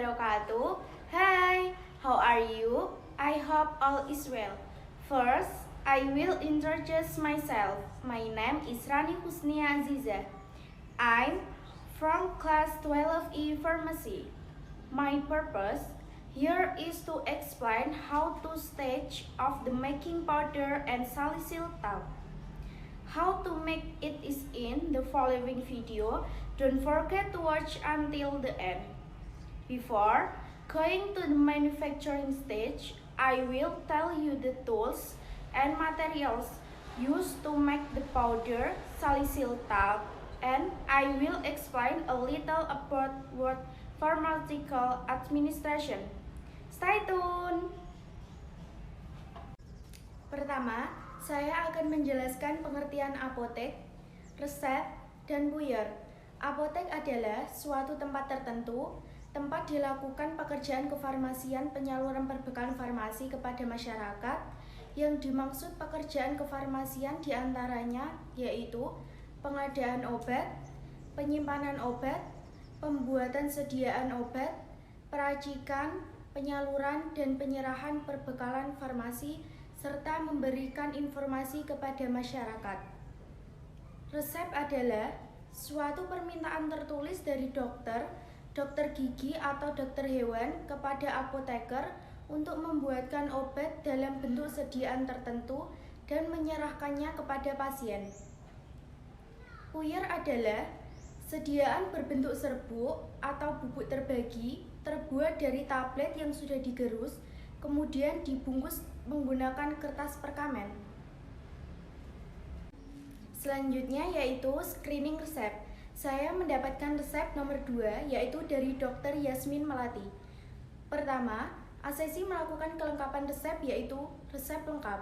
wabarakatuh. Hi, how are you? I hope all is well. First, I will introduce myself. My name is Rani Husnia Aziza. I'm from class 12E Pharmacy. My purpose here is to explain how to stage of the making powder and salicylic talc. How to make it is in the following video. Don't forget to watch until the end. Before going to the manufacturing stage, I will tell you the tools and materials used to make the powder salicylic talc, and I will explain a little about what pharmaceutical administration. Stay tuned. Pertama, saya akan menjelaskan pengertian apotek, resep, dan puyer. Apotek adalah suatu tempat tertentu, tempat dilakukan pekerjaan kefarmasian penyaluran perbekalan farmasi kepada masyarakat. Yang dimaksud pekerjaan kefarmasian diantaranya yaitu pengadaan obat, penyimpanan obat, pembuatan sediaan obat, peracikan, penyaluran dan penyerahan perbekalan farmasi, serta memberikan informasi kepada masyarakat. Resep adalah suatu permintaan tertulis dari dokter gigi atau dokter hewan kepada apoteker untuk membuatkan obat dalam bentuk sediaan tertentu dan menyerahkannya kepada pasien. Puyer adalah sediaan berbentuk serbuk atau bubuk terbagi terbuat dari tablet yang sudah digerus, kemudian dibungkus menggunakan kertas perkamen. Selanjutnya yaitu screening resep. Saya mendapatkan resep nomor 2 yaitu dari Dr. Yasmin Melati. Pertama, ACC melakukan kelengkapan resep yaitu resep lengkap.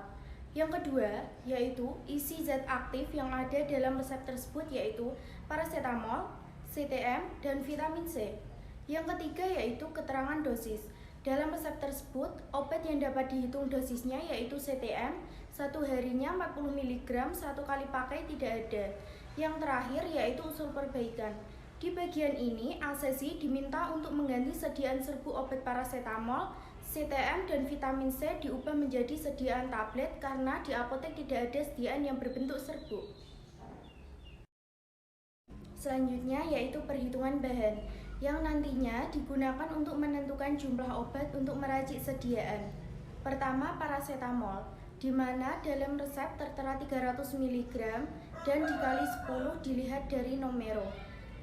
Yang kedua yaitu isi zat aktif yang ada dalam resep tersebut yaitu paracetamol, CTM, dan vitamin C. Yang ketiga yaitu keterangan dosis. Dalam resep tersebut, obat yang dapat dihitung dosisnya yaitu CTM, satu harinya 40 mg, satu kali pakai tidak ada. Yang terakhir yaitu usul perbaikan. Di bagian ini, ACC diminta untuk mengganti sediaan serbuk obat paracetamol, CTM, dan vitamin C diubah menjadi sediaan tablet karena di apotek tidak ada sediaan yang berbentuk serbuk. Selanjutnya yaitu perhitungan bahan yang nantinya digunakan untuk menentukan jumlah obat untuk meracik sediaan. Pertama, paracetamol, di mana dalam resep tertera 300 mg dan dikali 10 dilihat dari numero.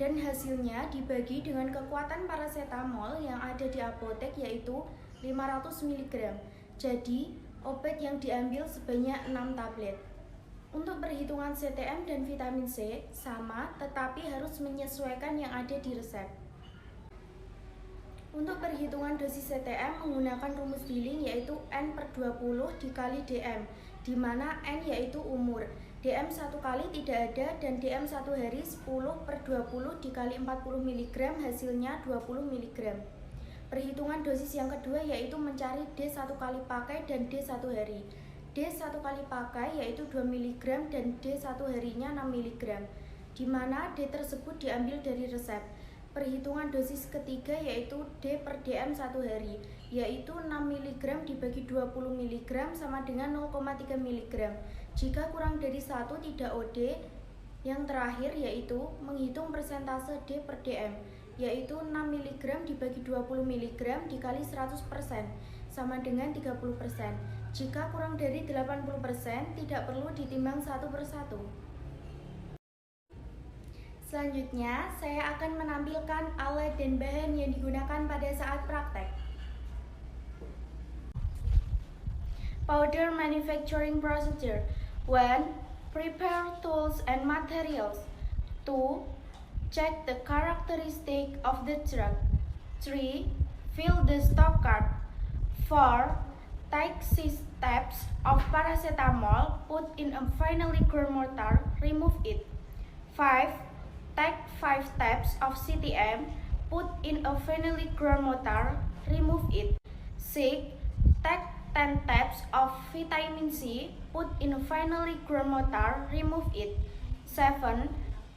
Dan hasilnya dibagi dengan kekuatan paracetamol yang ada di apotek yaitu 500 mg. Jadi, obat yang diambil sebanyak 6 tablet. Untuk perhitungan CTM dan vitamin C sama, tetapi harus menyesuaikan yang ada di resep. Untuk perhitungan dosis CTM menggunakan rumus Billing yaitu N/20 dikali DM, di mana N yaitu umur, DM 1 kali tidak ada, dan DM 1 hari 10/20 dikali 40 mg hasilnya 20 mg. Perhitungan dosis yang kedua yaitu mencari D 1 kali pakai dan D 1 hari. D 1 kali pakai yaitu 2 mg dan D 1 harinya 6 mg, di mana D tersebut diambil dari resep. Perhitungan dosis ketiga yaitu D per DM 1 hari, yaitu 6 mg dibagi 20 mg sama dengan 0,3 mg. Jika kurang dari 1 tidak OD. Yang terakhir yaitu menghitung persentase D per DM, yaitu 6 mg dibagi 20 mg dikali 100% sama dengan 30%. Jika kurang dari 80% tidak perlu ditimbang satu persatu. Selanjutnya, saya akan menampilkan alat dan bahan yang digunakan pada saat praktek. Powder manufacturing procedure. 1. Prepare tools and materials. 2. Check the characteristic of the drug. 3. Fill the stock card. 4. Take 6 steps of paracetamol, put in a finely ground mortar, remove it. 5. Take 5 steps of CTM, put in a finely ground mortar, remove it. 6. Take 10 steps of vitamin C, put in a finely ground mortar, remove it. 7.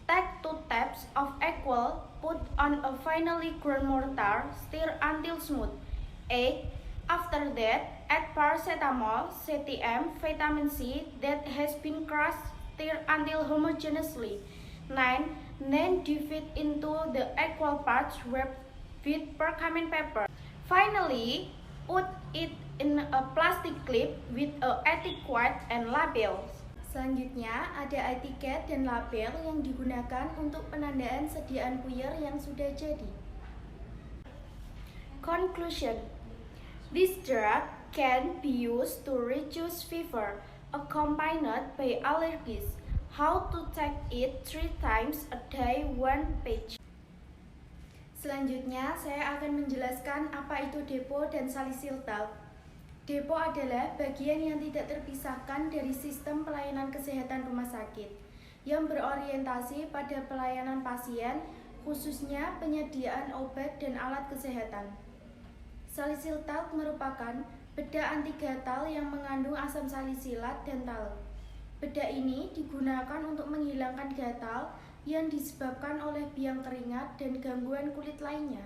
Take 2 taps of equal, put on a finely ground mortar, stir until smooth. 8. After that, add paracetamol, CTM, vitamin C that has been crushed, stir until homogeneously. 9. Then dip it into the equal parts wrapped with perkamen paper. Finally, put it in a plastic clip with a etiquette and labels. Selanjutnya, ada etiket dan label yang digunakan untuk penandaan sediaan puyer yang sudah jadi. Conclusion. This drug can be used to reduce fever accompanied by allergies. How to take it 3 times a day, 1 page. Selanjutnya, saya akan menjelaskan apa itu depo dan salicylic. Depo adalah bagian yang tidak terpisahkan dari sistem pelayanan kesehatan rumah sakit yang berorientasi pada pelayanan pasien, khususnya penyediaan obat dan alat kesehatan. Salicylic merupakan bedak anti gatal yang mengandung asam salisilat dan talc. Bedak ini digunakan untuk menghilangkan gatal yang disebabkan oleh biang keringat dan gangguan kulit lainnya.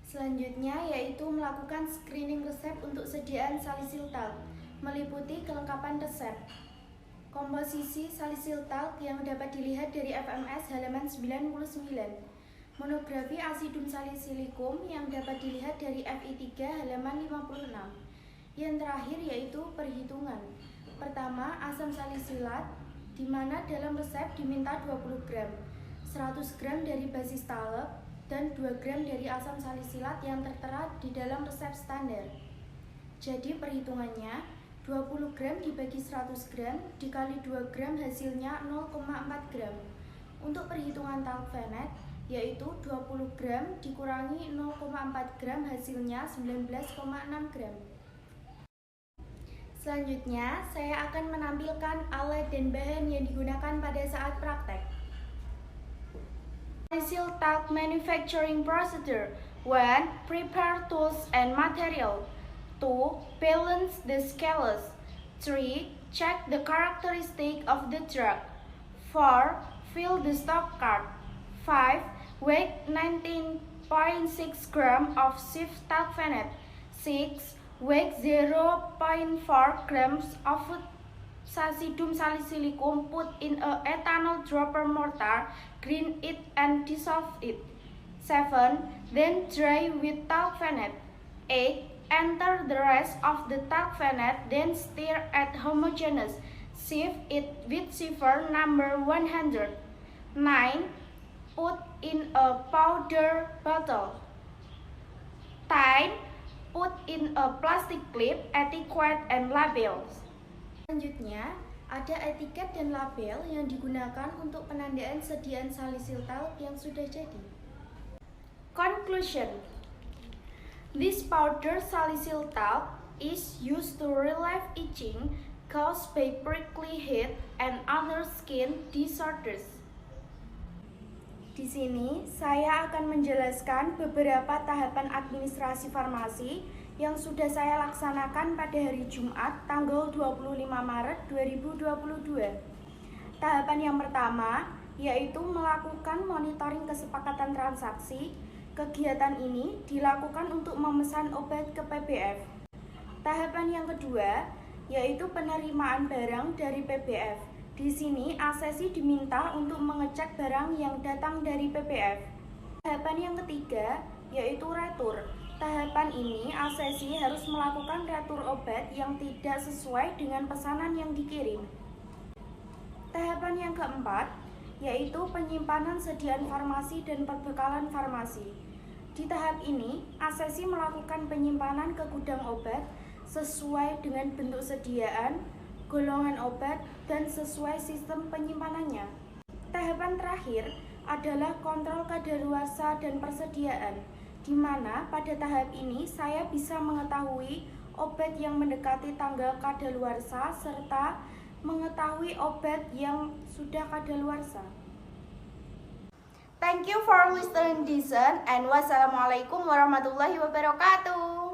Selanjutnya yaitu melakukan screening resep untuk sediaan salicylic, meliputi kelengkapan resep. Komposisi salicylic yang dapat dilihat dari FMS halaman 99. Monografi acidum salicylicum yang dapat dilihat dari FI3 halaman 56. Yang terakhir yaitu perhitungan. Pertama, asam salisilat, di mana dalam resep diminta 20 gram, 100 gram dari basis talc, dan 2 gram dari asam salisilat yang tertera di dalam resep standar. Jadi perhitungannya 20 gram dibagi 100 gram dikali 2 gram hasilnya 0,4 gram. Untuk perhitungan talc-phenet yaitu 20 gram dikurangi 0,4 gram hasilnya 19,6 gram. Selanjutnya saya akan menampilkan alat dan bahan yang digunakan pada saat praktek. Salicylic talc manufacturing procedure. 1. Prepare tools and material. 2. Balance the scales. 3. Check the characteristic of the drug. 4. Fill the stock card. 5. Weigh 19.6 gram of shift talc-phenet. 6. Weigh 0.4 grams of acidum salicylicum, put in a ethanol dropper mortar, grind it and dissolve it. 7. Then dry with talc-phenet. 8. Enter the rest of the talc-phenet, then stir at homogeneous. Sieve it with sieve number 100. 9. Put in a powder bottle. 10. Put in a plastic clip, etiquette and labels. Selanjutnya, ada etiket dan label yang digunakan untuk penandaan sediaan salicylic yang sudah jadi. Conclusion. This powder salicylic is used to relieve itching caused by prickly heat and other skin disorders. Di sini, saya akan menjelaskan beberapa tahapan administrasi farmasi yang sudah saya laksanakan pada hari Jumat tanggal 25 Maret 2022. Tahapan yang pertama yaitu melakukan monitoring kesepakatan transaksi. Kegiatan ini dilakukan untuk memesan obat ke PBF. Tahapan yang kedua yaitu penerimaan barang dari PBF. Di sini asesi diminta untuk mengecek barang yang datang dari PBF. Tahapan yang ketiga yaitu retur. Tahapan ini asesi harus melakukan retur obat yang tidak sesuai dengan pesanan yang dikirim. Tahapan yang keempat yaitu penyimpanan sediaan farmasi dan perbekalan farmasi. Di tahap ini, asesi melakukan penyimpanan ke gudang obat sesuai dengan bentuk sediaan, golongan obat, dan sesuai sistem penyimpanannya. Tahapan terakhir adalah kontrol kadaluarsa dan persediaan, di mana pada tahap ini saya bisa mengetahui obat yang mendekati tanggal kadaluarsa serta mengetahui obat yang sudah kadaluarsa. Thank you for listening this and wassalamualaikum warahmatullahi wabarakatuh.